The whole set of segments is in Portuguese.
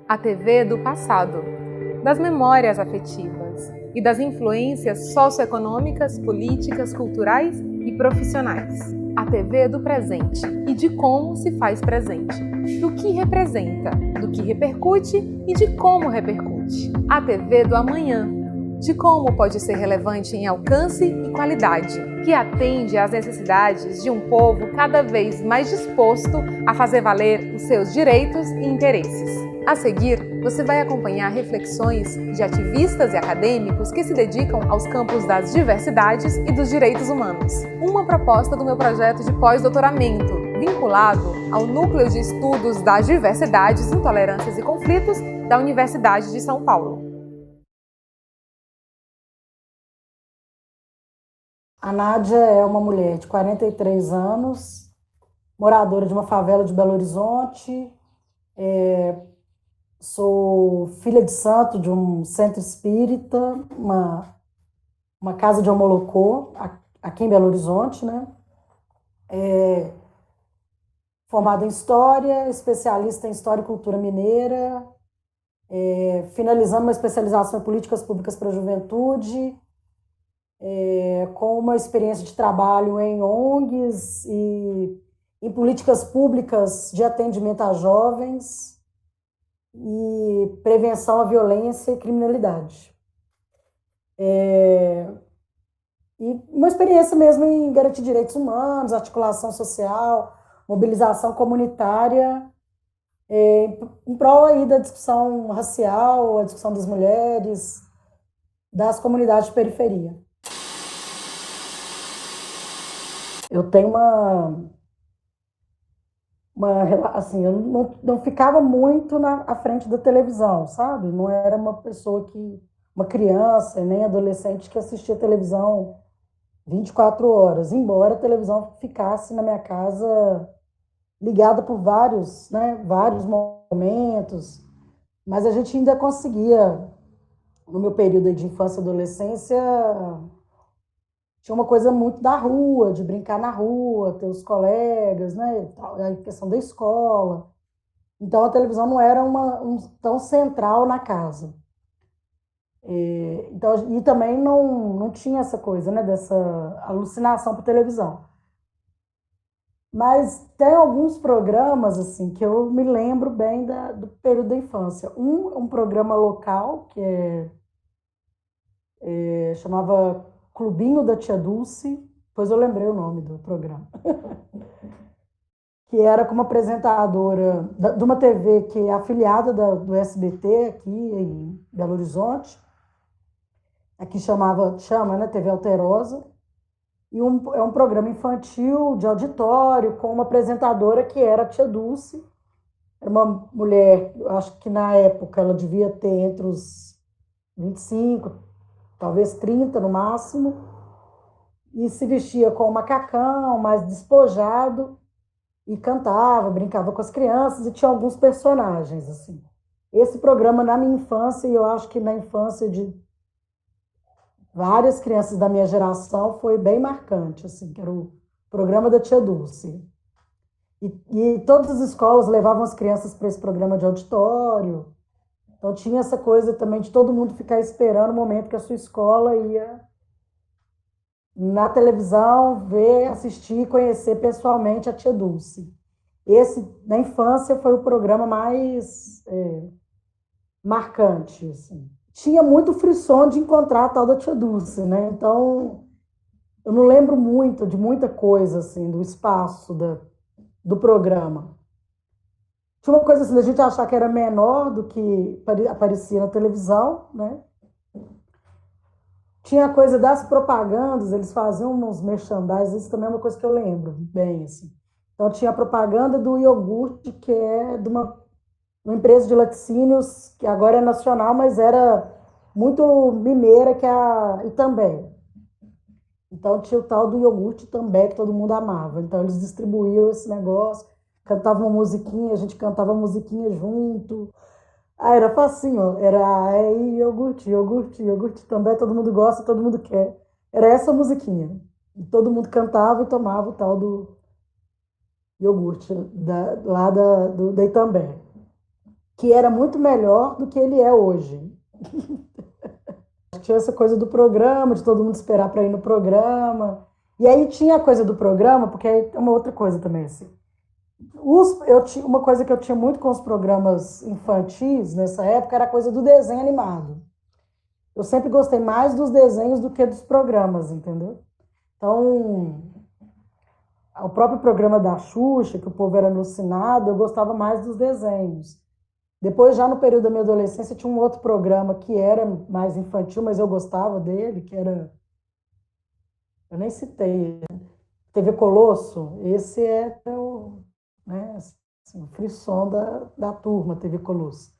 A TV do passado, das memórias afetivas e das influências socioeconômicas, políticas, culturais e profissionais. A TV do presente e de como se faz presente, do que representa, do que repercute e de como repercute. A TV do amanhã, de como pode ser relevante em alcance e qualidade, que atende às necessidades de um povo cada vez mais disposto a fazer valer os seus direitos e interesses. A seguir, você vai acompanhar reflexões de ativistas e acadêmicos que se dedicam aos campos das diversidades e dos direitos humanos. Uma proposta do meu projeto de pós-doutoramento, vinculado ao Núcleo de Estudos das Diversidades, Intolerâncias e Conflitos da Universidade de São Paulo. A Nádia é uma mulher de 43 anos, moradora de uma favela de Belo Horizonte. Sou filha de santo de um centro espírita, uma casa de Omolocô, aqui em Belo Horizonte, né? Formada em História, especialista em História e Cultura Mineira, finalizando uma especialização em Políticas Públicas para a Juventude, com uma experiência de trabalho em ONGs e em políticas públicas de atendimento a jovens e prevenção à violência e criminalidade. E uma experiência mesmo em garantir direitos humanos, articulação social, mobilização comunitária, em prol aí da discussão racial, a discussão das mulheres, das comunidades de periferia. Eu tenho assim, eu não ficava muito à frente da televisão, sabe? Não era uma criança, nem adolescente que assistia televisão 24 horas, embora a televisão ficasse na minha casa ligada por vários momentos, mas a gente ainda conseguia, no meu período de infância e adolescência, tinha uma coisa muito da rua, de brincar na rua, ter os colegas, né? A questão da escola. Então, a televisão não era tão central na casa. Então, e também não tinha essa coisa, né? Dessa alucinação por televisão. Mas tem alguns programas assim que eu me lembro bem do período da infância. Um programa local, que chamava Clubinho da Tia Dulce, depois eu lembrei o nome do programa, que era como apresentadora de uma TV que é afiliada do SBT aqui em Belo Horizonte, aqui chama, né, TV Alterosa, e é um programa infantil de auditório com uma apresentadora que era a Tia Dulce. Era uma mulher, eu acho que na época ela devia ter entre os 25, talvez 30 no máximo, e se vestia com um macacão, mais despojado, e cantava, brincava com as crianças, e tinha alguns personagens, assim. Esse programa, na minha infância, e eu acho que na infância de várias crianças da minha geração, foi bem marcante, assim, que era o programa da Tia Dulce. E todas as escolas levavam as crianças para esse programa de auditório. Então tinha essa coisa também de todo mundo ficar esperando o momento que a sua escola ia na televisão ver, assistir e conhecer pessoalmente a Tia Dulce. Esse, na infância, foi o programa mais marcante. Assim. Tinha muito frisson de encontrar a tal da Tia Dulce, né? Então, eu não lembro muito de muita coisa, assim, do espaço do programa. Tinha uma coisa assim, da gente achar que era menor do que aparecia na televisão, né? Tinha a coisa das propagandas, eles faziam uns merchandising, isso também é uma coisa que eu lembro bem, assim. Então, tinha a propaganda do iogurte, que é de uma empresa de laticínios, que agora é nacional, mas era muito mineira, que é a Itambé. Então, tinha o tal do iogurte Itambé, que todo mundo amava. Então, eles distribuíam esse negócio, cantavam uma musiquinha, a gente cantava a musiquinha junto. Era facinho, era iogurte, iogurte, iogurte também, todo mundo gosta, todo mundo quer. Era essa musiquinha. E todo mundo cantava e tomava o tal do iogurte, lá da Itambé. que era muito melhor do que ele é hoje. Tinha essa coisa do programa, de todo mundo esperar para ir no programa. E aí tinha a coisa do programa, porque é uma outra coisa também, assim. Uma coisa que eu tinha muito com os programas infantis nessa época era a coisa do desenho animado. Eu sempre gostei mais dos desenhos do que dos programas, entendeu? Então, o próprio programa da Xuxa, que o povo era alucinado, eu gostava mais dos desenhos. Depois, já no período da minha adolescência, tinha um outro programa que era mais infantil, mas eu gostava dele, que era... Eu nem citei. TV Colosso. Esse é o, né, assim, o frisson da turma, TV Colosso.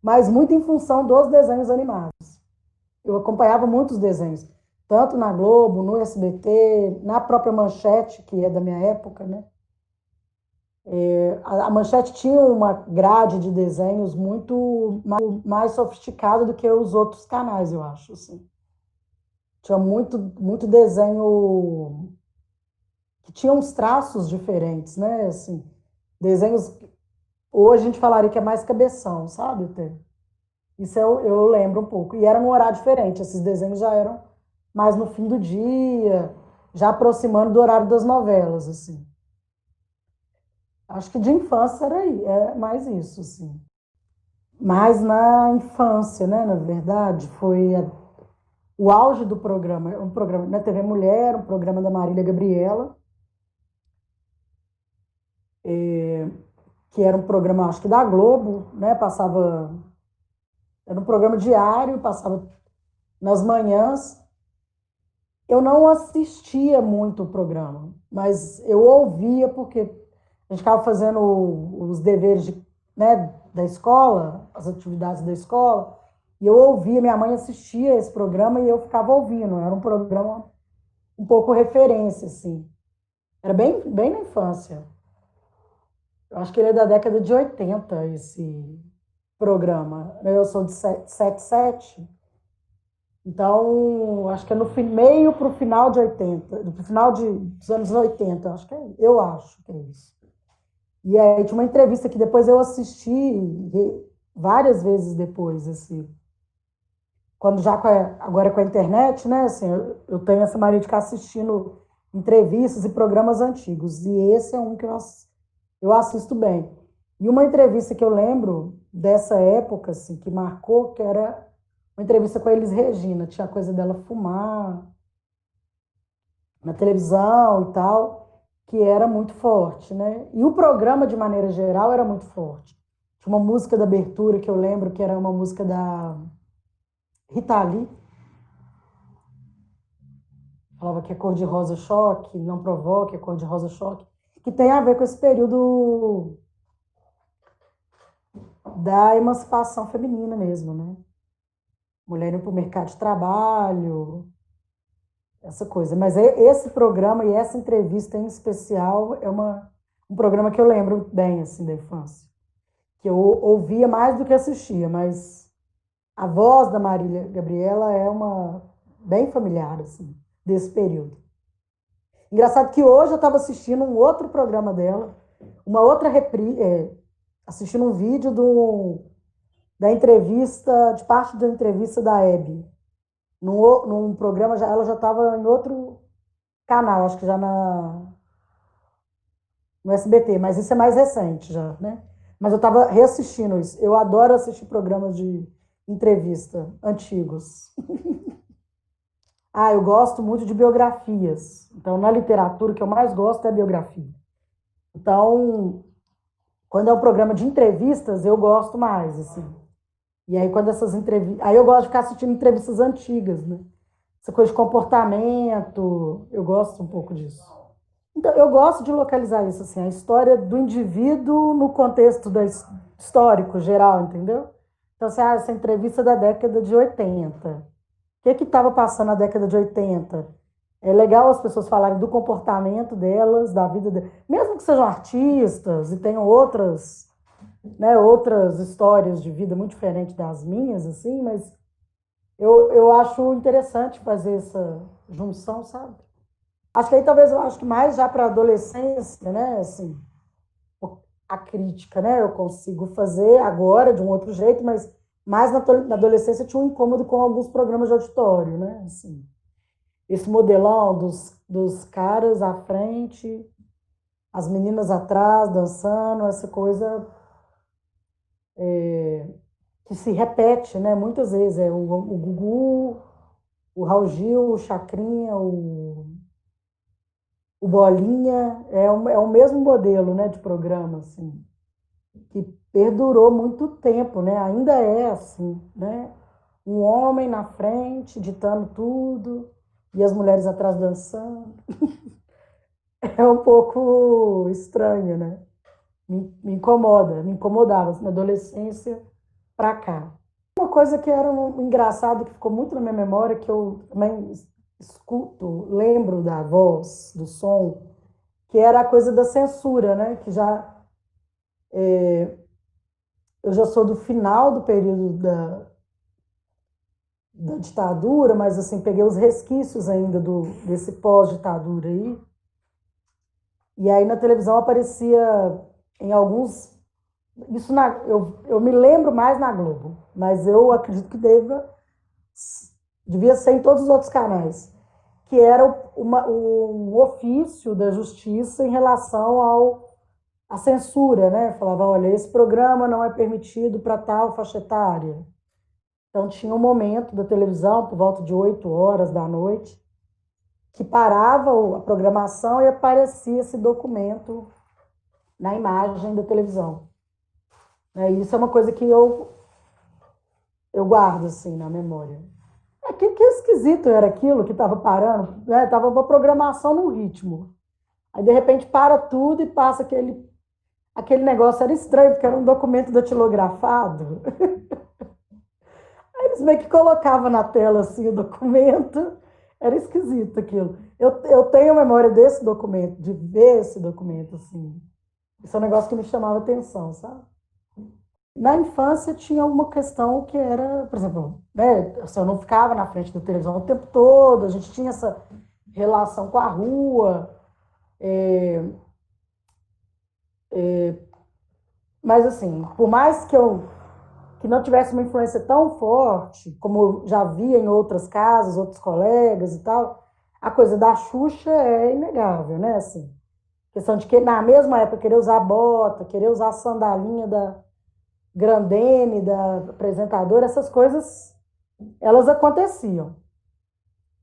Mas muito em função dos desenhos animados. Eu acompanhava muitos desenhos, tanto na Globo, no SBT, na própria Manchete, que é da minha época, né? A Manchete tinha uma grade de desenhos muito mais sofisticada do que os outros canais, eu acho. Assim. Tinha muito desenho que tinha uns traços diferentes, né? Assim, desenhos... Hoje a gente falaria que é mais cabeção, sabe? Isso eu lembro um pouco. E era num horário diferente. Esses desenhos já eram mais no fim do dia, já aproximando do horário das novelas, assim. Acho que de infância é mais isso, assim. Mas na infância, né, na verdade, foi o auge do programa, um programa na TV Mulher, um programa da Marília Gabriela, que era um programa, acho que da Globo, né, era um programa diário, passava nas manhãs. Eu não assistia muito o programa, mas eu ouvia porque a gente ficava fazendo os deveres né, da escola, as atividades da escola, e eu ouvia, minha mãe assistia esse programa e eu ficava ouvindo. Era um programa um pouco referência, assim. Era bem na infância. Eu acho que ele é da década de 80, esse programa. Eu sou de 77, então acho que é no meio para o final de 80, no final dos anos 80, eu acho que é isso. E aí tinha uma entrevista que depois eu assisti várias vezes depois, assim. Quando agora com a internet, né, assim, eu tenho essa mania de ficar assistindo entrevistas e programas antigos, e esse é um que eu assisto bem. E uma entrevista que eu lembro dessa época, assim, que marcou, que era uma entrevista com a Elis Regina, tinha a coisa dela fumar na televisão e tal, que era muito forte, né? E o programa, de maneira geral, era muito forte. Tinha uma música da abertura que eu lembro, que era uma música da Rita Lee, falava que é cor-de-rosa choque, não provoque, é cor-de-rosa choque, que tem a ver com esse período da emancipação feminina mesmo, né? Mulher indo para o mercado de trabalho, essa coisa. Mas esse programa e essa entrevista em especial é um programa que eu lembro bem, assim, da infância. Que eu ouvia mais do que assistia, mas a voz da Marília Gabriela é bem familiar, assim, desse período. Engraçado que hoje eu estava assistindo um outro programa dela, uma outra assistindo um vídeo da entrevista, de parte da entrevista da Hebe. Num programa, ela já estava em outro canal, acho que já no SBT, mas isso é mais recente já, né? Mas eu estava reassistindo isso. Eu adoro assistir programas de entrevista antigos. Eu gosto muito de biografias. Então, na literatura, o que eu mais gosto é biografia. Então, quando é um programa de entrevistas, eu gosto mais, assim. E aí, quando essas entrevistas... Aí eu gosto de ficar assistindo entrevistas antigas, né? Essa coisa de comportamento, eu gosto um pouco disso. Então, eu gosto de localizar isso, assim, a história do indivíduo no contexto histórico geral, entendeu? Então, assim, essa entrevista da década de 80. O que estava passando na década de 80? É legal as pessoas falarem do comportamento delas, da vida delas. Mesmo que sejam artistas e tenham outras histórias de vida muito diferentes das minhas, assim, mas eu acho interessante fazer essa junção, sabe? Acho que aí talvez eu acho que mais já para a adolescência, né, assim, a crítica, né? Eu consigo fazer agora de um outro jeito, mas mais na adolescência tinha um incômodo com alguns programas de auditório, né? Assim, esse modelão dos caras à frente, as meninas atrás dançando, essa coisa que se repete, né? Muitas vezes é o Gugu, o Raul Gil, o Chacrinha, o Bolinha, é o mesmo modelo, né, de programa, assim, que perdurou muito tempo, né? Ainda é assim, né? Um homem na frente, ditando tudo, e as mulheres atrás dançando. É um pouco estranho, né? Me incomoda, me incomodava assim, na adolescência para cá. Uma coisa que era engraçado, que ficou muito na minha memória, que eu também escuto, lembro da voz, do som, que era a coisa da censura, né? Que eu já sou do final do período da ditadura, mas assim, peguei os resquícios ainda desse pós-ditadura aí. E aí na televisão aparecia em alguns. Isso eu me lembro mais na Globo, mas eu acredito que devia ser em todos os outros canais, que era um ofício da justiça em relação à censura, né? Falava, olha, esse programa não é permitido para tal faixa etária. Então tinha um momento da televisão, por volta de 8 horas da noite, que parava a programação e aparecia esse documento na imagem da televisão. Isso é uma coisa que eu guardo assim na memória. Que esquisito era aquilo que estava parando, né? Tava uma programação num ritmo. Aí de repente para tudo e passa aquele negócio. Era estranho, porque era um documento datilografado. Aí eles meio que colocavam na tela assim o documento. Era esquisito aquilo. Eu tenho memória desse documento, de ver esse documento assim. Isso é um negócio que me chamava atenção, sabe? Na infância tinha alguma questão que era, por exemplo, né, assim, eu não ficava na frente da televisão o tempo todo, a gente tinha essa relação com a rua, mas assim, por mais que não tivesse uma influência tão forte, como eu já via em outras casas, outros colegas e tal, a coisa da Xuxa é inegável, né? Assim, questão de que na mesma época querer usar bota, querer usar a sandalinha da Grandene, da apresentadora, essas coisas, elas aconteciam.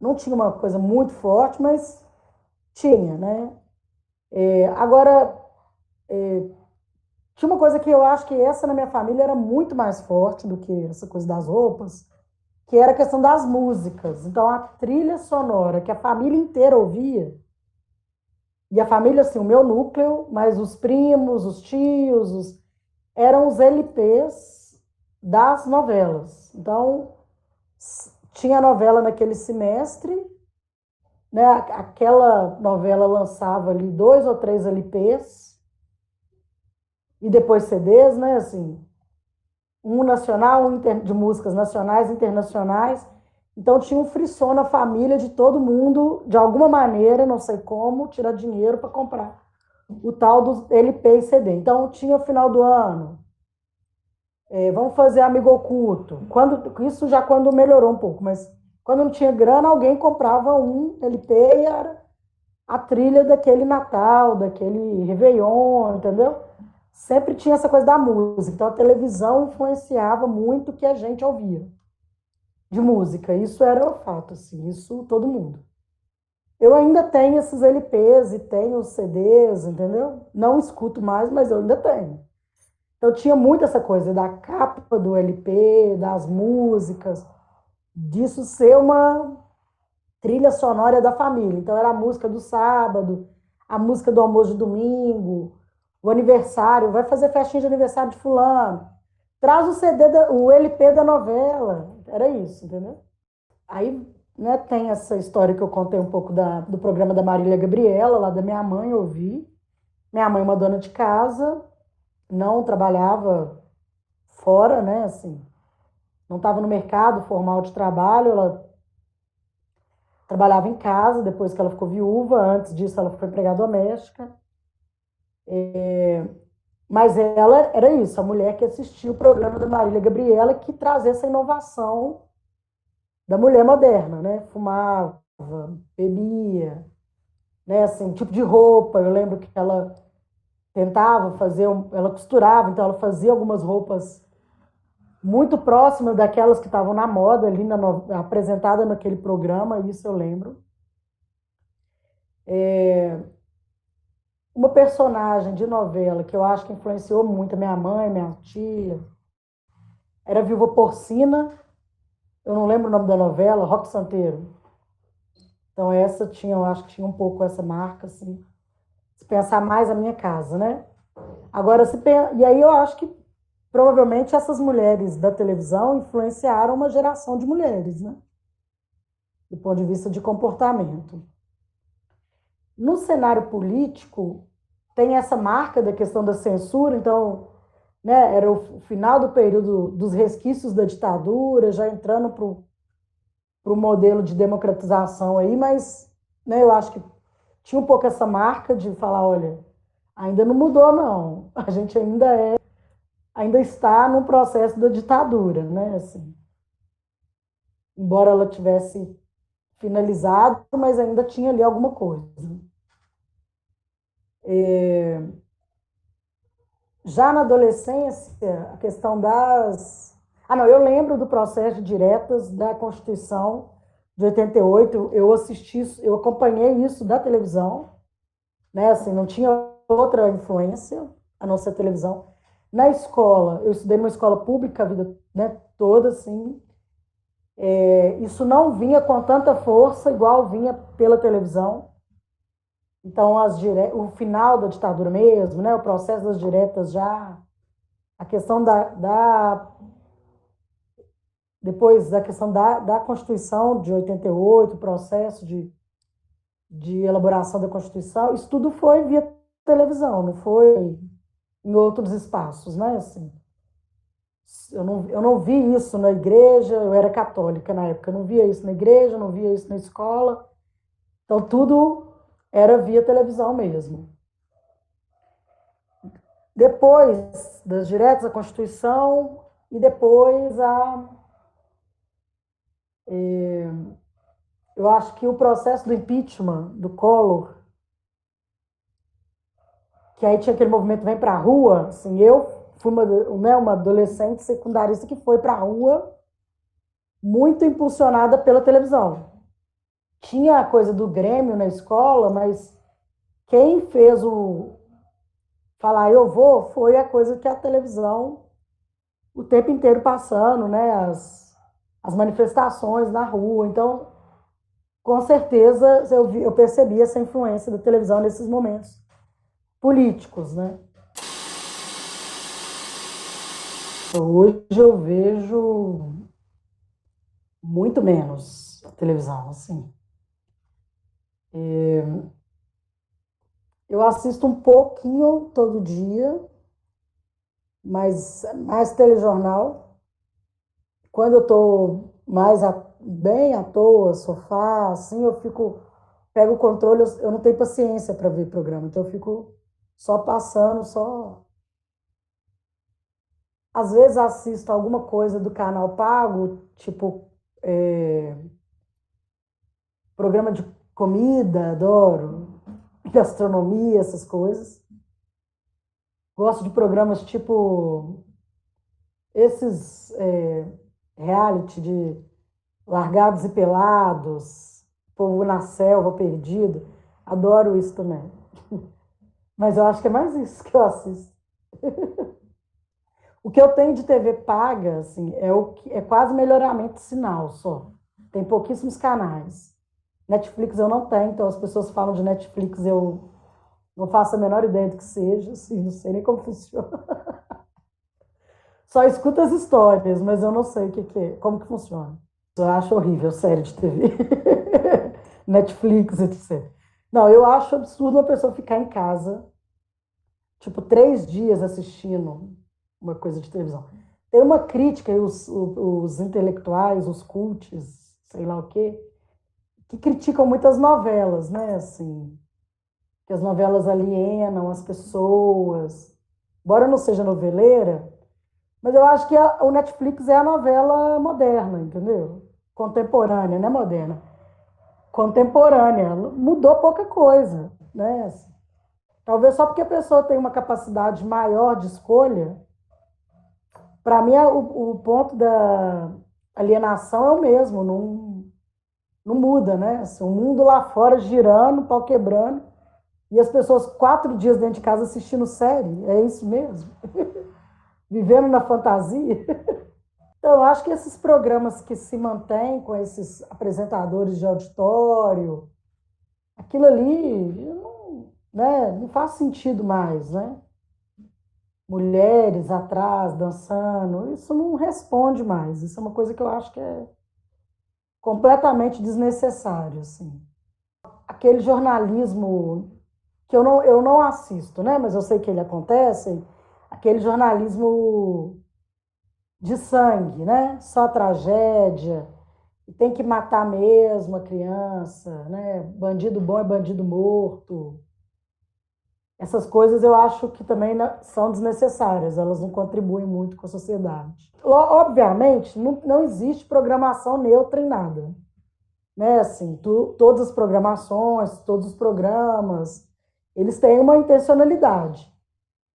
Não tinha uma coisa muito forte, mas tinha, né? Agora, tinha uma coisa que eu acho que essa na minha família era muito mais forte do que essa coisa das roupas, que era a questão das músicas. Então, a trilha sonora que a família inteira ouvia, e a família, assim, o meu núcleo, mas os primos, os tios, eram os LPs das novelas. Então, tinha novela naquele semestre, né? Aquela novela lançava ali 2 ou 3 LPs, e depois CDs, né? Assim, um nacional, um de músicas nacionais, internacionais. Então, tinha um frisson na família de todo mundo, de alguma maneira, não sei como, tirar dinheiro para comprar o tal do LP e CD. Então, tinha o final do ano. Vamos fazer amigo oculto. Isso já quando melhorou um pouco, mas quando não tinha grana, alguém comprava um LP e era a trilha daquele Natal, daquele Réveillon, entendeu? Sempre tinha essa coisa da música. Então, a televisão influenciava muito o que a gente ouvia de música. Isso era o fato, assim, isso todo mundo. Eu ainda tenho esses LPs e tenho os CDs, entendeu? Não escuto mais, mas eu ainda tenho. Então tinha muito essa coisa da capa do LP, das músicas, disso ser uma trilha sonora da família. Então era a música do sábado, a música do almoço de domingo, o aniversário, vai fazer festinha de aniversário de fulano, traz o o LP da novela. Era isso, entendeu? Aí, né, tem essa história que eu contei um pouco do programa da Marília Gabriela, lá da minha mãe, eu ouvi. Minha mãe é uma dona de casa, não trabalhava fora, né, assim, não estava no mercado formal de trabalho, ela trabalhava em casa, depois que ela ficou viúva, antes disso ela foi empregada doméstica. Mas ela era isso, a mulher que assistia o programa da Marília Gabriela, que trazia essa inovação da mulher moderna, né? Fumava, bebia, né? Assim, tipo de roupa. Eu lembro que ela tentava fazer, ela costurava, então ela fazia algumas roupas muito próximas daquelas que estavam na moda ali, apresentada naquele programa, isso eu lembro. Uma personagem de novela que eu acho que influenciou muito a minha mãe, minha tia, era a Viúva Porcina. Eu não lembro o nome da novela, Roque Santeiro. Então essa tinha, eu acho que tinha um pouco essa marca, assim. Se pensar mais a minha casa, né? Agora, e aí eu acho que provavelmente essas mulheres da televisão influenciaram uma geração de mulheres, né? Do ponto de vista de comportamento. No cenário político, tem essa marca da questão da censura, então, né, era o final do período dos resquícios da ditadura, já entrando para o modelo de democratização aí, mas, né, eu acho que tinha um pouco essa marca de falar, olha, ainda não mudou, não. A gente ainda está no processo da ditadura, né? Assim, embora ela tivesse finalizado, mas ainda tinha ali alguma coisa. Já na adolescência, a questão das... Ah, não, eu lembro do processo de diretas da Constituição de 88, eu assisti, eu acompanhei isso da televisão, né? Assim, não tinha outra influência a não ser a televisão. Na escola, eu estudei numa escola pública a vida, né, toda, assim. Isso não vinha com tanta força igual vinha pela televisão. Então, o final da ditadura mesmo, né, o processo das diretas já, a questão depois da questão da Constituição de 88, o processo de elaboração da Constituição, isso tudo foi via televisão, não foi em outros espaços, né? Assim, eu não vi isso na igreja, eu era católica na época, eu não via isso na igreja, não via isso na escola, então tudo era via televisão mesmo. Depois das diretas, a Constituição e depois eu acho que o processo do impeachment do Collor, que aí tinha aquele movimento Vem Pra Rua, assim, eu fui uma adolescente secundarista que foi pra rua muito impulsionada pela televisão. Tinha a coisa do Grêmio na escola, mas quem fez falar eu vou foi a coisa que a televisão o tempo inteiro passando, né? As manifestações na rua. Então, com certeza, eu percebi essa influência da televisão nesses momentos políticos, né? Hoje eu vejo muito menos a televisão, assim. Eu assisto um pouquinho todo dia, mas mais telejornal. Quando eu estou mais bem à toa, sofá, assim, pego o controle, eu não tenho paciência para ver programa, então eu fico só passando, só... Às vezes assisto alguma coisa do canal pago, tipo programa de comida, adoro, gastronomia, essas coisas. Gosto de programas tipo esses reality de Largados e Pelados, Povo na Selva Perdido. Adoro isso também. Mas eu acho que é mais isso que eu assisto. O que eu tenho de TV paga, assim, é quase melhoramento de sinal só. Tem pouquíssimos canais. Netflix eu não tenho, então as pessoas falam de Netflix, eu não faço a menor ideia do que seja, assim, não sei nem como funciona. Só escuto as histórias, mas eu não sei como que funciona. Eu acho horrível série de TV. Netflix, etc. Não, eu acho absurdo uma pessoa ficar em casa, tipo, 3 dias assistindo uma coisa de televisão. Tem uma crítica, os intelectuais, os cults, sei lá o quê, que criticam muitas novelas, né? Assim, que as novelas alienam as pessoas. embora eu não seja noveleira, mas eu acho que o Netflix é a novela moderna, entendeu? Contemporânea, não é moderna. Contemporânea. Mudou pouca coisa, né? Talvez só porque a pessoa tem uma capacidade maior de escolha. Para mim, o ponto da alienação é o mesmo, não muda, né? Assim, o mundo lá fora girando, pau quebrando, e as pessoas 4 dias dentro de casa assistindo série, é isso mesmo? Vivendo na fantasia. Então, eu acho que esses programas que se mantêm com esses apresentadores de auditório, aquilo ali não faz sentido mais, né? Mulheres atrás, dançando, isso não responde mais. Isso é uma coisa que eu acho que é completamente desnecessário, assim. Aquele jornalismo que eu não assisto, né? Mas eu sei que ele acontece, aquele jornalismo de sangue, né? Só tragédia, e tem que matar mesmo a criança, né? Bandido bom é bandido morto. Essas coisas eu acho que também são desnecessárias, elas não contribuem muito com a sociedade. Obviamente, não existe programação neutra em nada. Né? Assim, todas as programações, todos os programas, eles têm uma intencionalidade.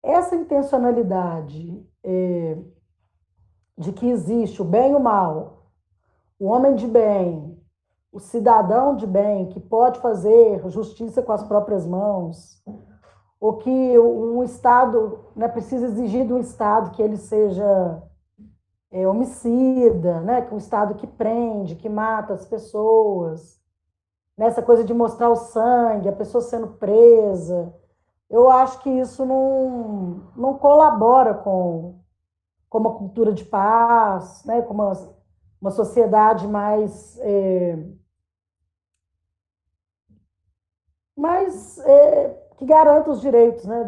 Essa intencionalidade de que existe o bem e o mal, o homem de bem, o cidadão de bem, que pode fazer justiça com as próprias mãos, ou que um Estado, né, precisa exigir de um Estado que ele seja homicida, né, que um Estado que prende, que mata as pessoas, nessa coisa de mostrar o sangue, a pessoa sendo presa. Eu acho que isso não colabora com uma cultura de paz, né, com uma sociedade mais que garanta os direitos, né,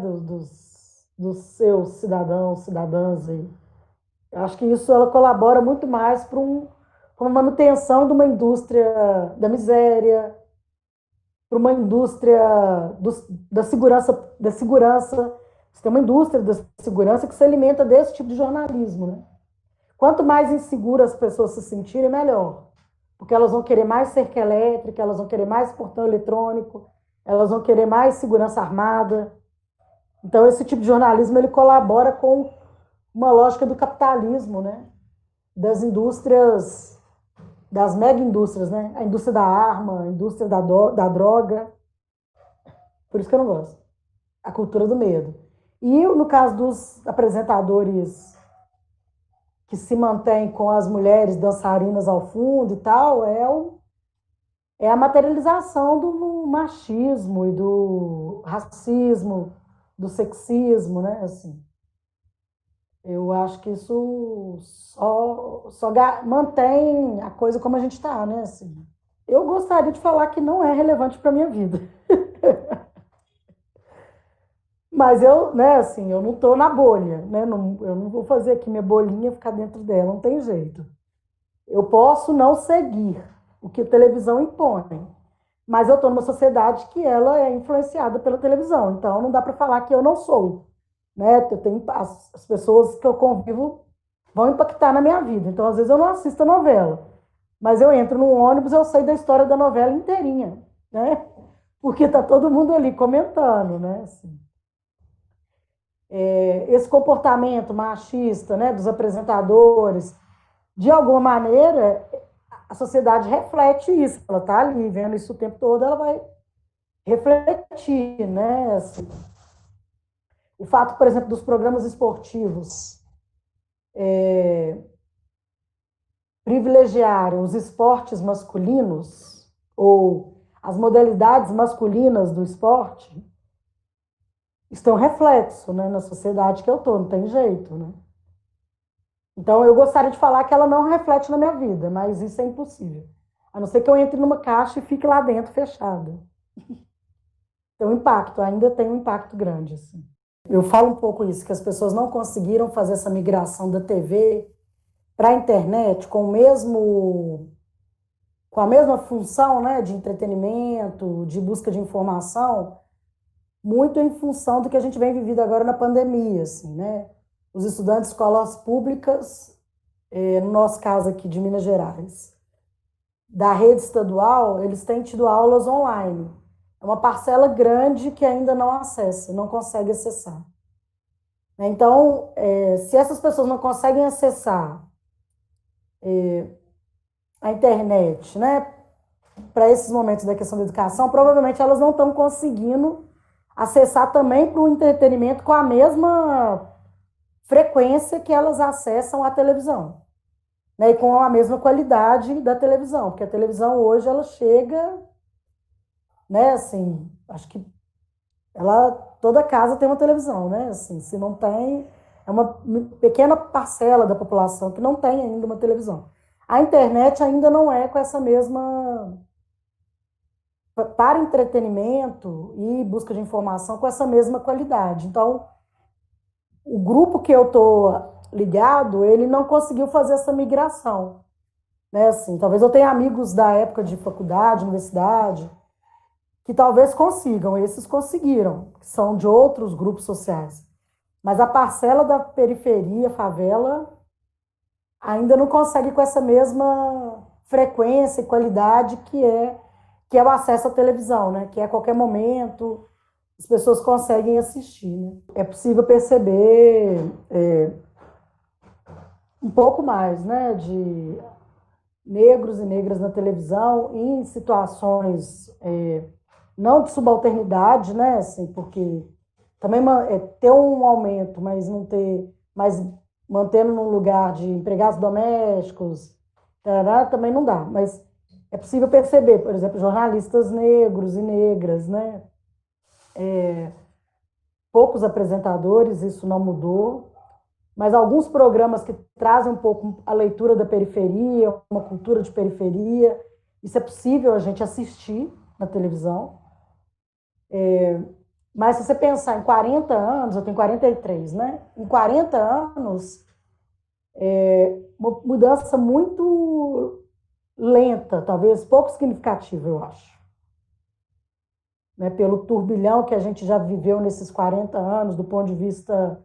dos seus cidadãos, cidadãs. Eu acho que isso ela colabora muito mais para uma manutenção de uma indústria da miséria, para uma indústria da segurança. Você tem uma indústria da segurança que se alimenta desse tipo de jornalismo, né? Quanto mais inseguras as pessoas se sentirem, melhor. Porque elas vão querer mais cerca elétrica, elas vão querer mais portão eletrônico, elas vão querer mais segurança armada. Então, esse tipo de jornalismo ele colabora com uma lógica do capitalismo, né? Das indústrias, das mega indústrias, né? A indústria da arma, a indústria da droga. Por isso que eu não gosto. A cultura do medo. E no caso dos apresentadores que se mantêm com as mulheres dançarinas ao fundo e tal, é a materialização do machismo e do racismo, do sexismo, né? Assim, eu acho que isso só mantém a coisa como a gente está, né? Assim, eu gostaria de falar que não é relevante para minha vida. Mas né, assim, eu não estou na bolha, né? Eu não vou fazer aqui minha bolinha ficar dentro dela, não tem jeito. Eu posso não seguir o que a televisão impõe, mas eu estou numa sociedade que ela é influenciada pela televisão, então não dá para falar que eu não sou, né? As pessoas que eu convivo vão impactar na minha vida, então às vezes eu não assisto a novela, mas eu entro num ônibus, eu sei da história da novela inteirinha, né? Porque tá todo mundo ali comentando, né? Assim, esse comportamento machista, né, dos apresentadores, de alguma maneira, a sociedade reflete isso. Ela está ali vendo isso o tempo todo, ela vai refletir, né? Assim, o fato, por exemplo, dos programas esportivos privilegiarem os esportes masculinos ou as modalidades masculinas do esporte, isso tem um reflexo, né, na sociedade que eu estou, não tem jeito, né? Então, eu gostaria de falar que ela não reflete na minha vida, mas isso é impossível. A não ser que eu entre numa caixa e fique lá dentro fechada. Tem um impacto, ainda tem um impacto grande. Assim. Eu falo um pouco isso, que as pessoas não conseguiram fazer essa migração da TV para a internet com a mesma função, né, de entretenimento, de busca de informação, muito em função do que a gente vem vivendo agora na pandemia, assim, né? Os estudantes de escolas públicas, no nosso caso aqui de Minas Gerais, da rede estadual, eles têm tido aulas online. É uma parcela grande que ainda não acessa, não consegue acessar. Então, se essas pessoas não conseguem acessar a internet, né, para esses momentos da questão da educação, provavelmente elas não estão conseguindo acessar também para o entretenimento com a mesma frequência que elas acessam a televisão, né, e com a mesma qualidade da televisão, porque a televisão hoje ela chega, né, assim, acho que toda casa tem uma televisão, né, assim, se não tem, é uma pequena parcela da população que não tem ainda uma televisão. A internet ainda não é com essa mesma, para entretenimento e busca de informação, com essa mesma qualidade. Então, o grupo que eu estou ligado, ele não conseguiu fazer essa migração, né? Assim, talvez eu tenha amigos da época de faculdade, universidade, que talvez consigam, esses conseguiram, que são de outros grupos sociais. Mas a parcela da periferia, favela, ainda não consegue com essa mesma frequência e qualidade que é o acesso à televisão, né? Que é a qualquer momento as pessoas conseguem assistir, né? É possível perceber um pouco mais, né, de negros e negras na televisão em situações não de subalternidade, né, assim, porque também ter um aumento, mas não ter, mas mantendo num lugar de empregados domésticos, também não dá, mas é possível perceber, por exemplo, jornalistas negros e negras, né? Poucos apresentadores, isso não mudou, mas alguns programas que trazem um pouco a leitura da periferia, uma cultura de periferia, isso é possível a gente assistir na televisão. Mas se você pensar em 40 anos, eu tenho 43, né? Em 40 anos, uma mudança muito lenta, talvez pouco significativa, eu acho. Né? Pelo turbilhão que a gente já viveu nesses 40 anos, do ponto de vista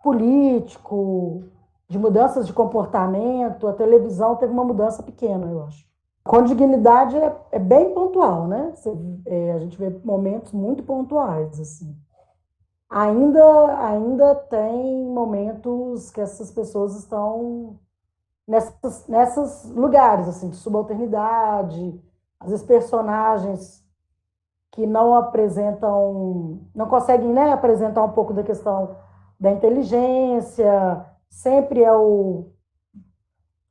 político, de mudanças de comportamento, a televisão teve uma mudança pequena, eu acho. Com dignidade é bem pontual, né? A gente vê momentos muito pontuais, assim. Ainda tem momentos que essas pessoas estão nesses lugares, assim, de subalternidade, às vezes personagens que não apresentam, não conseguem, né, apresentar um pouco da questão da inteligência, sempre é o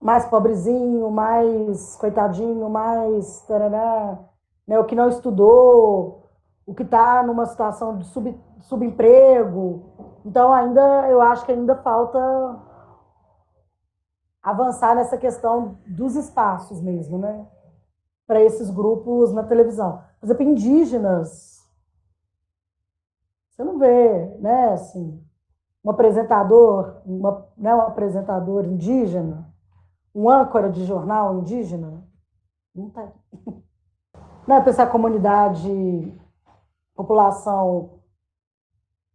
mais pobrezinho, mais coitadinho, mais tarará, né, o que não estudou, o que está numa situação de subemprego. Então, eu acho que ainda falta avançar nessa questão dos espaços mesmo, né, para esses grupos na televisão. Por exemplo, indígenas, você não vê, né, assim, um apresentador indígena, um âncora de jornal indígena, não tem. Não é para essa comunidade, população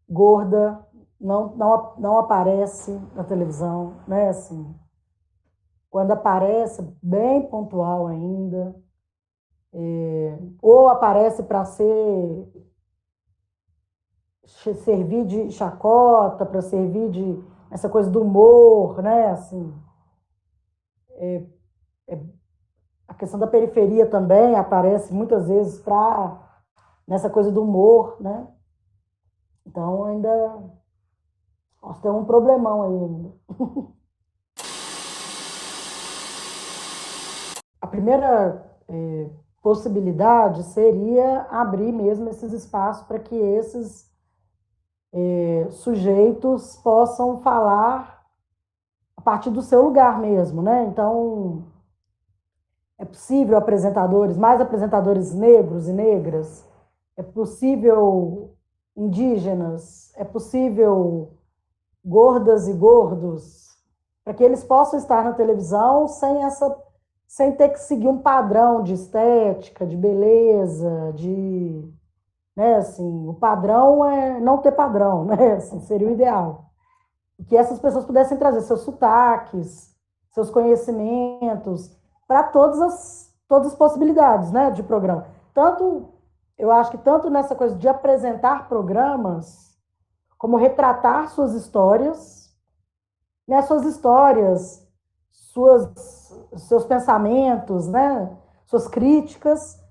gorda, não aparece na televisão, né, assim. Quando aparece, bem pontual ainda, ou aparece para servir de chacota, para servir de essa coisa do humor, né, assim. A questão da periferia também aparece muitas vezes nessa coisa do humor, né? Então ainda nós temos um problemão aí ainda. A primeira possibilidade seria abrir mesmo esses espaços para que esses sujeitos possam falar a partir do seu lugar mesmo, né? Então, é possível mais apresentadores negros e negras, é possível indígenas, é possível gordas e gordos, para que eles possam estar na televisão sem ter que seguir um padrão de estética, de beleza, né? Assim, o padrão é não ter padrão, né? Assim, seria o ideal. E que essas pessoas pudessem trazer seus sotaques, seus conhecimentos, para todas as possibilidades, né, de programa. Tanto, eu acho que tanto nessa coisa de apresentar programas, como retratar suas histórias, né, seus pensamentos, né, suas críticas,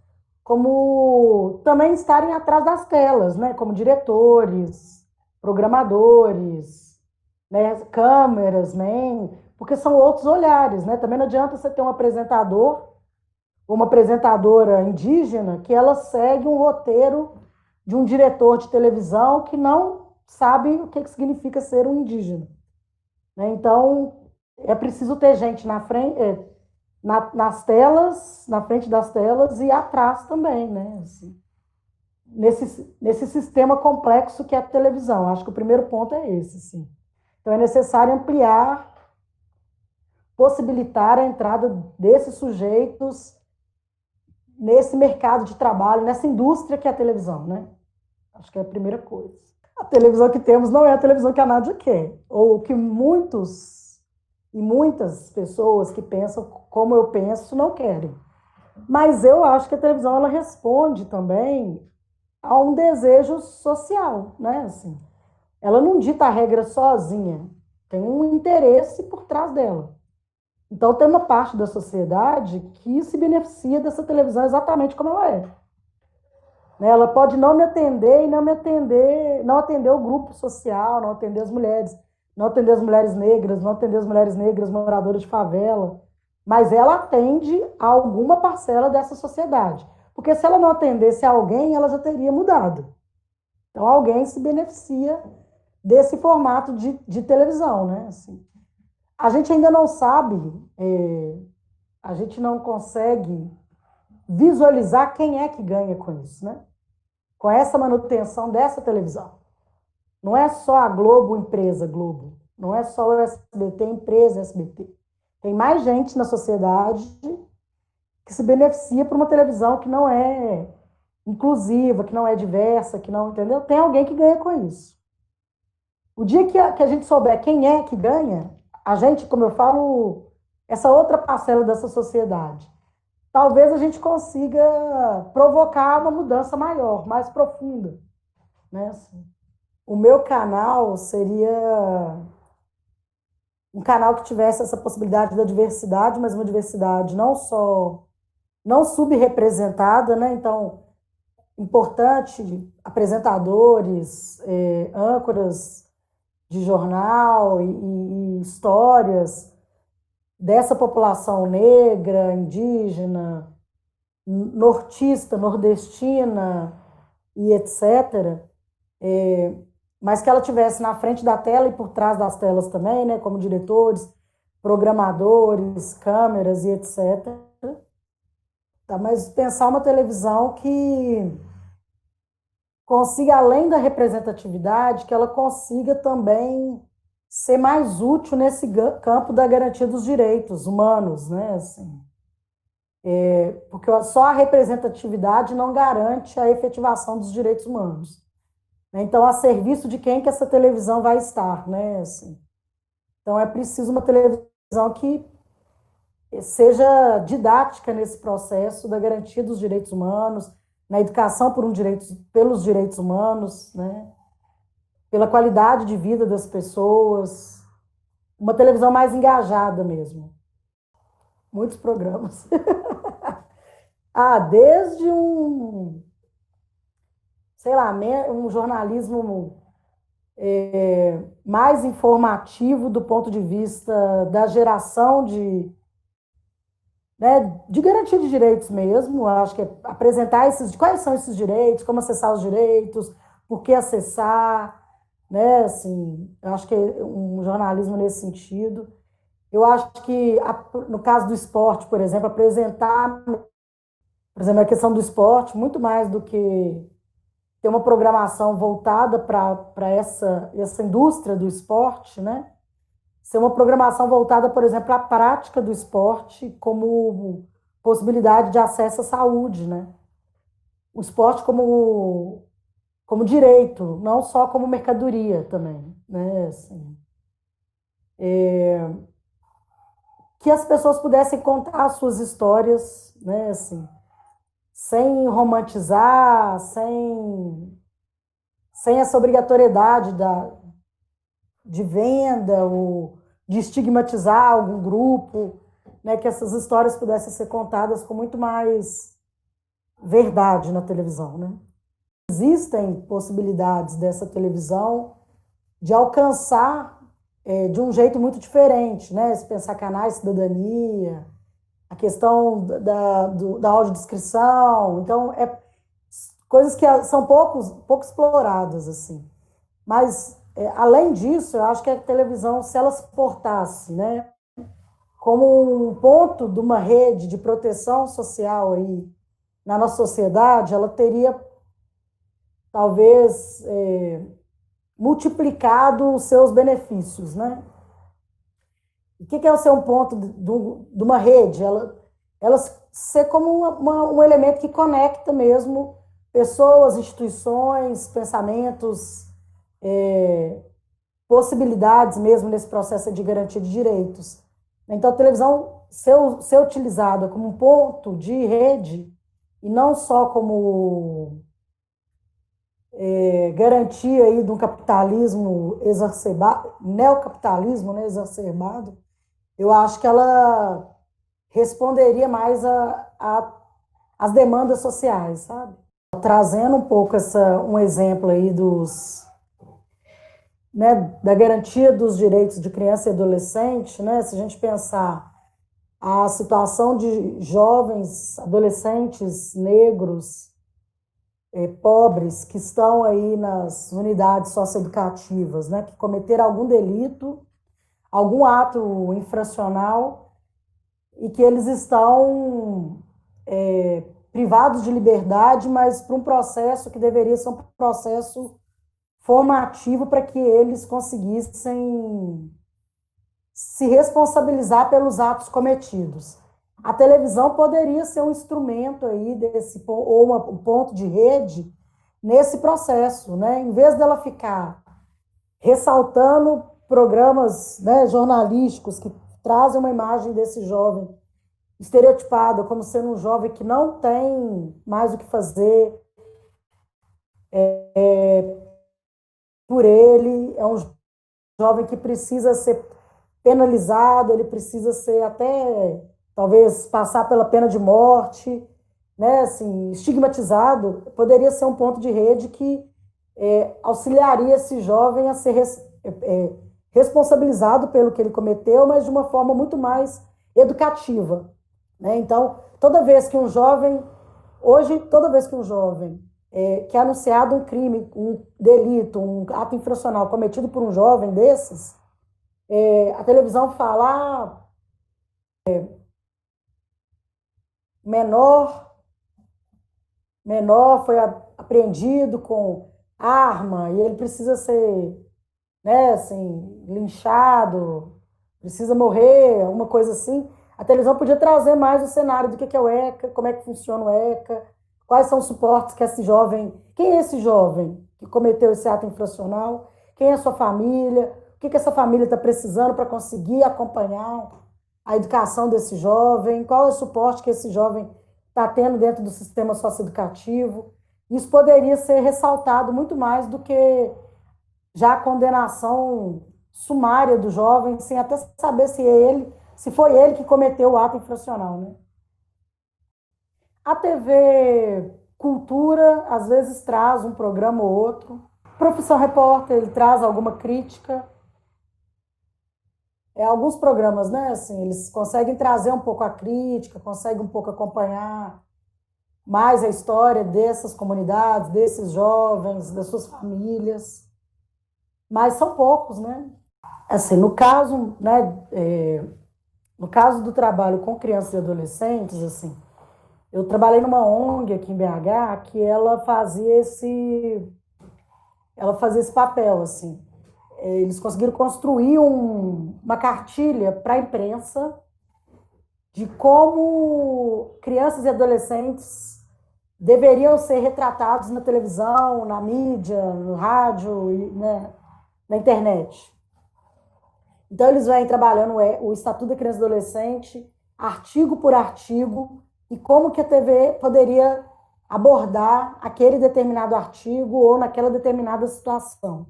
como também estarem atrás das telas, né, como diretores, programadores, né, câmeras, né, porque são outros olhares, né? Também não adianta você ter um apresentador ou uma apresentadora indígena que ela segue um roteiro de um diretor de televisão que não sabe o que significa ser um indígena, né? Então, é preciso ter gente na frente, nas telas, na frente das telas e atrás também, né? Assim, nesse sistema complexo que é a televisão. Acho que o primeiro ponto é esse, sim. Então, é necessário ampliar, possibilitar a entrada desses sujeitos nesse mercado de trabalho, nessa indústria que é a televisão, né? Acho que é a primeira coisa. A televisão que temos não é a televisão que a Nádia quer, ou que muitos e muitas pessoas que pensam como eu penso não querem. Mas eu acho que a televisão ela responde também a um desejo social, né? Assim, ela não dita a regra sozinha, tem um interesse por trás dela. Então, tem uma parte da sociedade que se beneficia dessa televisão exatamente como ela é. Ela pode não me atender e não atender o grupo social, não atender as mulheres, não atender as mulheres negras, não atender as mulheres negras moradoras de favela, mas ela atende a alguma parcela dessa sociedade. Porque se ela não atendesse a alguém, ela já teria mudado. Então, alguém se beneficia desse formato de televisão, né? Assim, a gente ainda não sabe, a gente não consegue visualizar quem é que ganha com isso, né? Com essa manutenção dessa televisão. Não é só a Globo, empresa Globo. Não é só o SBT, empresa SBT. Tem mais gente na sociedade que se beneficia por uma televisão que não é inclusiva, que não é diversa, que não, entendeu? Tem alguém que ganha com isso. O dia que a gente souber quem é que ganha, a gente, como eu falo, essa outra parcela dessa sociedade, talvez a gente consiga provocar uma mudança maior, mais profunda, né? Assim, o meu canal seria um canal que tivesse essa possibilidade da diversidade, mas uma diversidade não subrepresentada, né? Então, importante, apresentadores, âncoras de jornal e histórias dessa população negra, indígena, nortista, nordestina e etc., mas que ela tivesse na frente da tela e por trás das telas também, né, como diretores, programadores, câmeras e etc. Tá? Mas pensar uma televisão que consiga, além da representatividade, que ela consiga também ser mais útil nesse campo da garantia dos direitos humanos, né? Assim, porque só a representatividade não garante a efetivação dos direitos humanos. Então, a serviço de quem que essa televisão vai estar, né? Assim, então, é preciso uma televisão que seja didática nesse processo da garantia dos direitos humanos, na educação pelos direitos humanos, né? Pela qualidade de vida das pessoas, uma televisão mais engajada mesmo. Muitos programas. Desde um jornalismo mais informativo do ponto de vista da geração de garantia de direitos mesmo. Eu acho que é apresentar quais são esses direitos, como acessar os direitos, por que acessar, né? Assim, eu acho que é um jornalismo nesse sentido. Eu acho que, no caso do esporte, por exemplo, apresentar, por exemplo, a questão do esporte, muito mais do que ter uma programação voltada para essa indústria do esporte, né? Ser uma programação voltada, por exemplo, à prática do esporte como possibilidade de acesso à saúde, né? O esporte como como direito, não só como mercadoria também, né? Assim, que as pessoas pudessem contar as suas histórias, né? Assim, sem romantizar, sem essa obrigatoriedade de venda ou de estigmatizar algum grupo, né? Que essas histórias pudessem ser contadas com muito mais verdade na televisão, né? Existem possibilidades dessa televisão de alcançar de um jeito muito diferente, né? Se pensar canais de cidadania, a questão da audiodescrição, então coisas que são pouco exploradas, assim. Mas, além disso, eu acho que a televisão, se ela se portasse, né, como um ponto de uma rede de proteção social aí na nossa sociedade, ela teria, talvez, multiplicado os seus benefícios, né? O que é o ser um ponto de uma rede? Ela ser como um elemento que conecta mesmo pessoas, instituições, pensamentos, possibilidades mesmo nesse processo de garantia de direitos. Então, a televisão ser utilizada como um ponto de rede e não só como garantia aí de um capitalismo exacerbado, neocapitalismo, né, exacerbado, eu acho que ela responderia mais às demandas sociais, sabe? Trazendo um pouco um exemplo aí né, da garantia dos direitos de criança e adolescente, né? Se a gente pensar a situação de jovens, adolescentes negros, pobres, que estão aí nas unidades socioeducativas, né, que cometeram algum delito, algum ato infracional, e que eles estão privados de liberdade, mas para um processo que deveria ser um processo formativo para que eles conseguissem se responsabilizar pelos atos cometidos. A televisão poderia ser um instrumento aí ou um ponto de rede nesse processo, né? Em vez dela ficar ressaltando programas, né, jornalísticos que trazem uma imagem desse jovem estereotipado como sendo um jovem que não tem mais o que fazer por ele, é um jovem que precisa ser penalizado, ele precisa ser até, talvez, passar pela pena de morte, né, assim, estigmatizado, poderia ser um ponto de rede que auxiliaria esse jovem a ser responsabilizado pelo que ele cometeu, mas de uma forma muito mais educativa, né? Então, toda vez que um jovem que é anunciado um crime, um delito, um ato infracional cometido por um jovem desses, a televisão fala, menor foi apreendido com arma e ele precisa ser, né, assim, linchado, precisa morrer, alguma coisa assim. A televisão podia trazer mais o cenário do que é o ECA, como é que funciona o ECA, quais são os suportes que esse jovem... Quem é esse jovem que cometeu esse ato infracional? Quem é a sua família? O que essa família está precisando para conseguir acompanhar a educação desse jovem? Qual é o suporte que esse jovem está tendo dentro do sistema socioeducativo? Isso poderia ser ressaltado muito mais do que já a condenação sumária do jovem, sem até saber se foi ele que cometeu o ato infracional, né? A TV Cultura, às vezes, traz um programa ou outro. Profissão Repórter, ele traz alguma crítica. Alguns programas, né, assim, eles conseguem trazer um pouco a crítica, conseguem um pouco acompanhar mais a história dessas comunidades, desses jovens, das suas famílias. Mas são poucos, né? Assim, no caso, né, no caso do trabalho com crianças e adolescentes, assim, eu trabalhei numa ONG aqui em BH que ela fazia esse papel, assim. Eles conseguiram construir uma cartilha para a imprensa de como crianças e adolescentes deveriam ser retratados na televisão, na mídia, no rádio, né, na internet. Então, eles vêm trabalhando o Estatuto da Criança e Adolescente, artigo por artigo, e como que a TV poderia abordar aquele determinado artigo ou naquela determinada situação.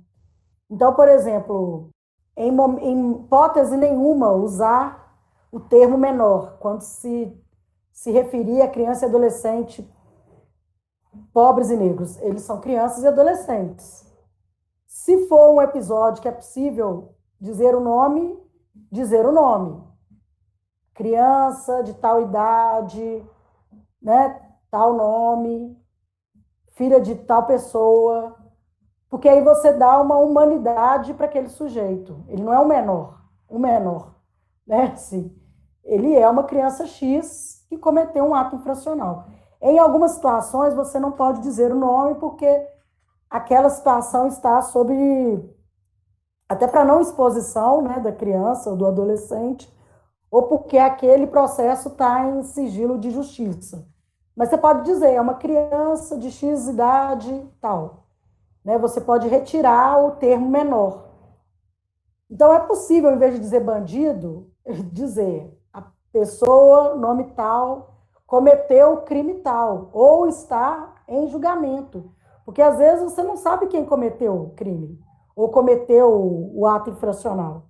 Então, por exemplo, em hipótese nenhuma, usar o termo menor, quando se referir a criança e adolescente pobres e negros. Eles são crianças e adolescentes. Se for um episódio que é possível dizer o nome, dizer o nome. Criança de tal idade, né, tal nome, filha de tal pessoa, porque aí você dá uma humanidade para aquele sujeito. Ele não é um menor, né? Sim. Ele é uma criança X que cometeu um ato infracional. Em algumas situações, você não pode dizer o nome, porque aquela situação está sob, até para não exposição, né, da criança ou do adolescente, ou porque aquele processo está em sigilo de justiça. Mas você pode dizer, é uma criança de X idade, tal. Né? Você pode retirar o termo menor. Então, é possível, em vez de dizer bandido, dizer a pessoa, nome tal, cometeu crime tal, ou está em julgamento. Porque, às vezes, você não sabe quem cometeu o crime, ou cometeu o ato infracional.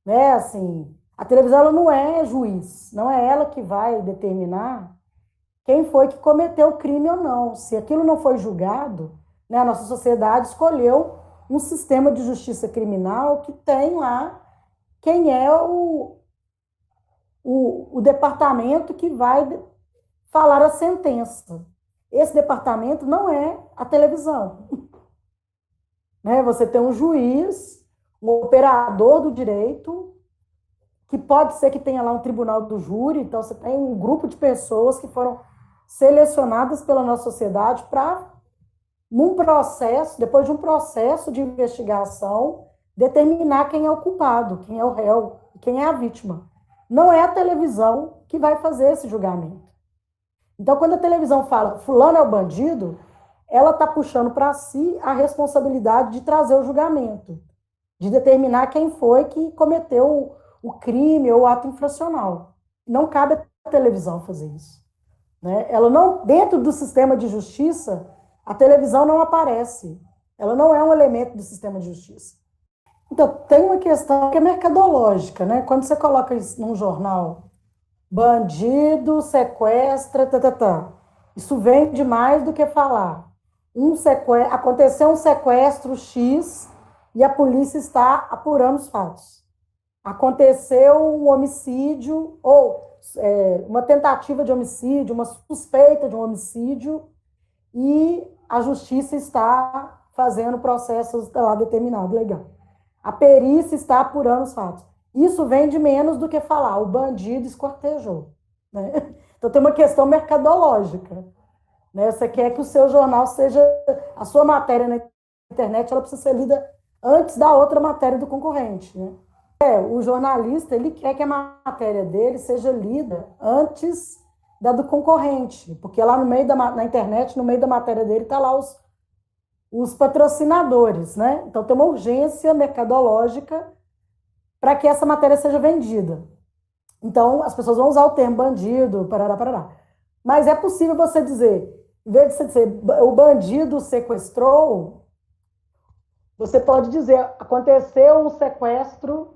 Né? Assim, a televisão ela não é juiz, não é ela que vai determinar quem foi que cometeu o crime ou não. Se aquilo não foi julgado, né, a nossa sociedade escolheu um sistema de justiça criminal que tem lá quem é o departamento que vai falar a sentença. Esse departamento não é a televisão. Né? Você tem um juiz, um operador do direito, que pode ser que tenha lá um tribunal do júri, então você tem um grupo de pessoas que foram selecionadas pela nossa sociedade para, num processo, depois de um processo de investigação, determinar quem é o culpado, quem é o réu, quem é a vítima. Não é a televisão que vai fazer esse julgamento. Então, quando a televisão fala fulano é o bandido, ela está puxando para si a responsabilidade de trazer o julgamento, de determinar quem foi que cometeu o crime ou o ato infracional. Não cabe à televisão fazer isso. Né? Ela não, dentro do sistema de justiça, a televisão não aparece. Ela não é um elemento do sistema de justiça. Então, tem uma questão que é mercadológica, né? Quando você coloca isso num jornal, bandido, sequestra, isso vende mais do que falar. Aconteceu um sequestro X e a polícia está apurando os fatos. Aconteceu um homicídio ou uma tentativa de homicídio, uma suspeita de um homicídio e a justiça está fazendo processos lá determinado, legal. A perícia está apurando os fatos. Isso vende menos do que falar, o bandido esquartejou. Né? Então tem uma questão mercadológica. Né? Você quer que o seu jornal seja, a sua matéria na internet, ela precisa ser lida antes da outra matéria do concorrente. Né? O jornalista, ele quer que a matéria dele seja lida antes da do concorrente, porque lá no meio na internet, no meio da matéria dele, está lá os patrocinadores, né? Então tem uma urgência mercadológica para que essa matéria seja vendida. Então as pessoas vão usar o termo bandido, parará. Mas é possível você dizer, em vez de você dizer o bandido sequestrou, você pode dizer aconteceu um sequestro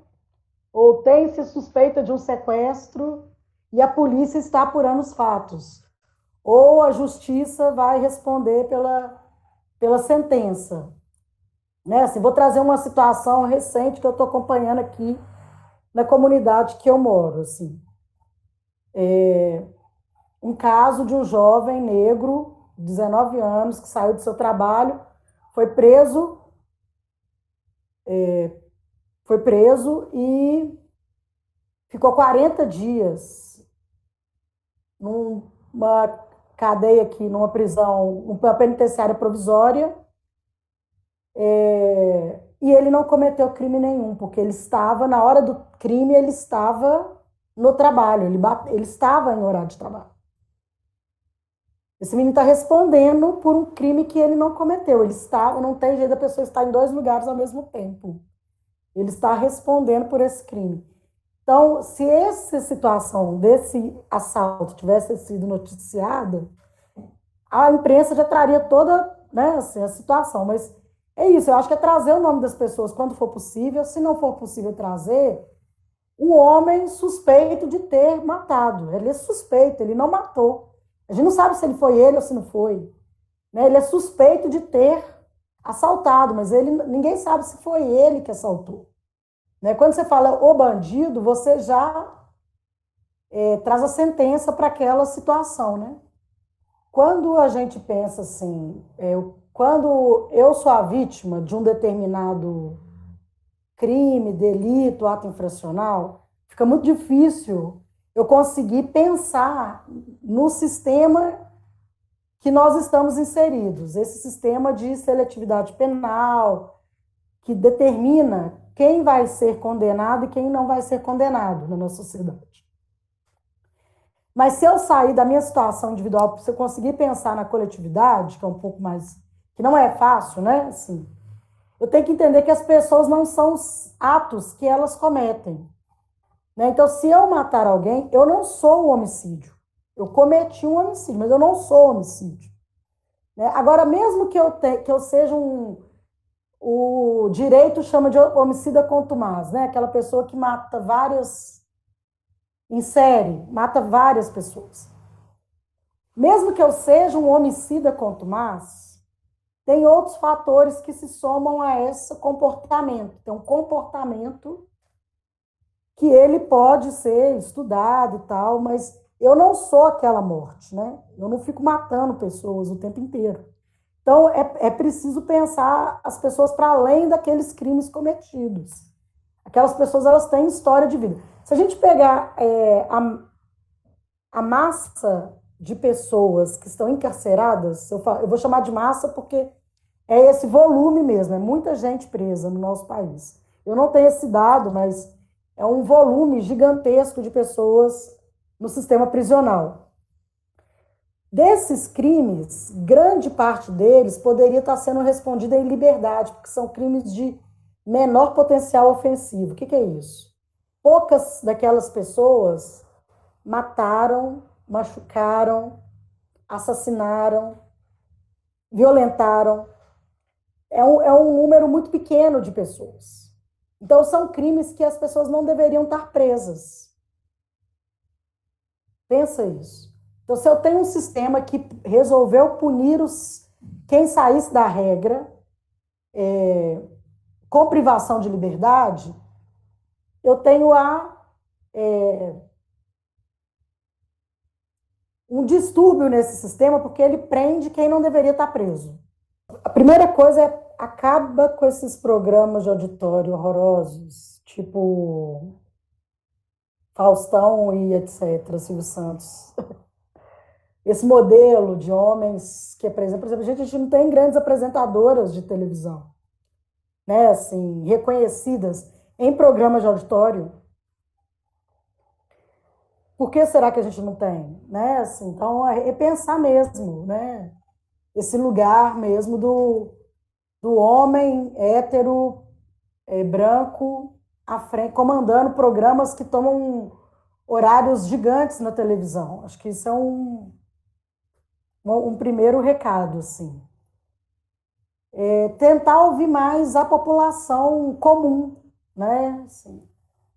ou tem-se suspeita de um sequestro e a polícia está apurando os fatos. Ou a justiça vai responder pela sentença. Né? Assim, vou trazer uma situação recente que eu estou acompanhando aqui na comunidade que eu moro. Assim. Um caso de um jovem negro, 19 anos, que saiu do seu trabalho, foi preso e ficou 40 dias numa cadeia aqui, numa prisão, uma penitenciária provisória, e ele não cometeu crime nenhum, porque ele estava, na hora do crime, ele estava no trabalho, ele estava em horário de trabalho. Esse menino está respondendo por um crime que ele não cometeu. Não tem jeito da pessoa estar em 2 lugares ao mesmo tempo. Ele está respondendo por esse crime. Então, se essa situação desse assalto tivesse sido noticiada, a imprensa já traria toda, né, assim, a situação. Mas é isso, eu acho que é trazer o nome das pessoas quando for possível. Se não for possível trazer, o homem suspeito de ter matado. Ele é suspeito, ele não matou. A gente não sabe se ele foi ele ou se não foi. Né? Ele é suspeito de ter assaltado, mas ninguém sabe se foi ele que assaltou. Né? Quando você fala o bandido, você já traz a sentença para aquela situação. Né? Quando a gente pensa assim, quando eu sou a vítima de um determinado crime, delito, ato infracional, fica muito difícil eu conseguir pensar no sistema que nós estamos inseridos, esse sistema de seletividade penal, que determina quem vai ser condenado e quem não vai ser condenado na nossa sociedade. Mas se eu sair da minha situação individual, se eu conseguir pensar na coletividade, que é um pouco mais, que não é fácil, né? Assim, eu tenho que entender que as pessoas não são os atos que elas cometem. Né? Então, se eu matar alguém, eu não sou o homicídio. Eu cometi um homicídio, mas eu não sou homicídio. Né? Agora, mesmo que eu seja o direito chama de homicida contumaz, né? Aquela pessoa que mata em série, mata várias pessoas. Mesmo que eu seja um homicida contumaz, tem outros fatores que se somam a esse comportamento. Tem um comportamento que ele pode ser estudado e tal, mas eu não sou aquela morte, né? Eu não fico matando pessoas o tempo inteiro. Então, é preciso pensar as pessoas para além daqueles crimes cometidos. Aquelas pessoas, elas têm história de vida. Se a gente pegar a massa de pessoas que estão encarceradas, eu vou chamar de massa porque é esse volume mesmo, é muita gente presa no nosso país. Eu não tenho esse dado, mas é um volume gigantesco de pessoas no sistema prisional. Desses crimes, grande parte deles poderia estar sendo respondida em liberdade, porque são crimes de menor potencial ofensivo. O que é isso? Poucas daquelas pessoas mataram, machucaram, assassinaram, violentaram. É um número muito pequeno de pessoas. Então, são crimes que as pessoas não deveriam estar presas. Pensa isso. Então, se eu tenho um sistema que resolveu punir quem saísse da regra com privação de liberdade, eu tenho um distúrbio nesse sistema porque ele prende quem não deveria estar preso. A primeira coisa é acaba com esses programas de auditório horrorosos, tipo Faustão e etc., Silvio Santos. Esse modelo de homens que apresentam, por exemplo, a gente não tem grandes apresentadoras de televisão, né, assim, reconhecidas em programas de auditório. Por que será que a gente não tem? Né? Assim, então, é pensar mesmo, né? Esse lugar mesmo do homem hétero, branco, à frente, comandando programas que tomam horários gigantes na televisão. Acho que isso é um primeiro recado, assim. Tentar ouvir mais a população comum, né? Assim,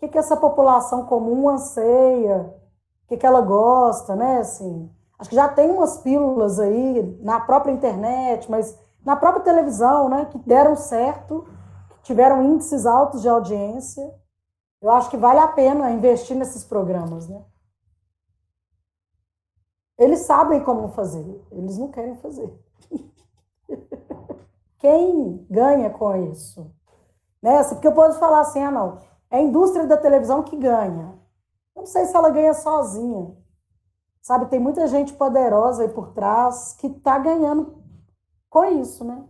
o que essa população comum anseia, o que ela gosta, né? Assim, acho que já tem umas pílulas aí na própria internet, mas na própria televisão, né? Que deram certo, que tiveram índices altos de audiência. Eu acho que vale a pena investir nesses programas, né? Eles sabem como fazer, eles não querem fazer. Quem ganha com isso? Né? Porque eu posso falar assim, não, é a indústria da televisão que ganha. Eu não sei se ela ganha sozinha. Sabe, tem muita gente poderosa aí por trás que está ganhando com isso, né?